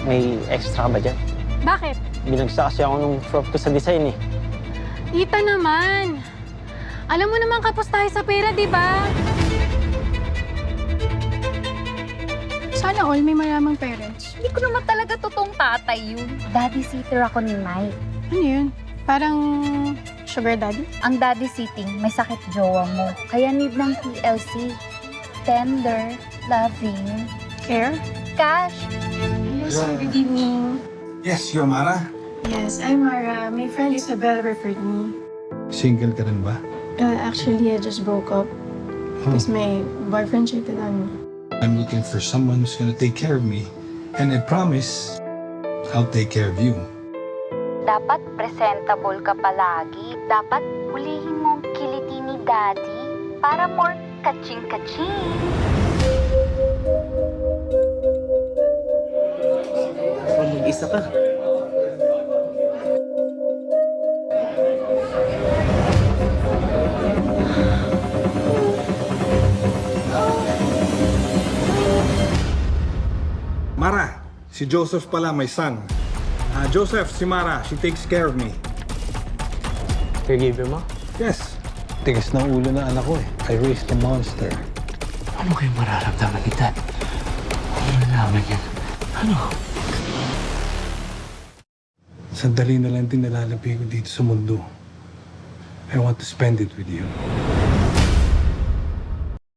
May extra ka ba dyan? Bakit? Binagsak kasi ako nung prof ko sa design eh. Tita naman. Alam mo naman kapos tayo sa pera, di ba? Sana all may maramang parents. Hindi ko naman talaga totoong tatay yun. Daddy sitter ako ni Mike. Ano yun? Parang sugar daddy? Ang daddy sitting, may sakit jowa mo. Kaya need ng TLC. Tender, loving, Care? cash. Hello, sir. Good evening. Yes, you're Mara. Yes, I'm Mara. My friend Isabel referred me. Single ka rin ba? Actually, I just broke up because my boyfriend cheated on me. I'm looking for someone who's gonna take care of me. And I promise, I'll take care of you. Dapat presentable ka palagi. Dapat hulihin mo ang kiliti ni daddy para more kaching-kaching. Mag-isa ka. Mara, si Joseph pala, my son. Joseph, si Mara, she takes care of me. Caregiver mo? Yes. Tigas ng ulo na anak ko eh. I raised a monster. Ano kayong mararamdaman ni Dad? Ano nalaman yan? Ano? Sandali na lang din nalalabi ko dito sa mundo. I want to spend it with you.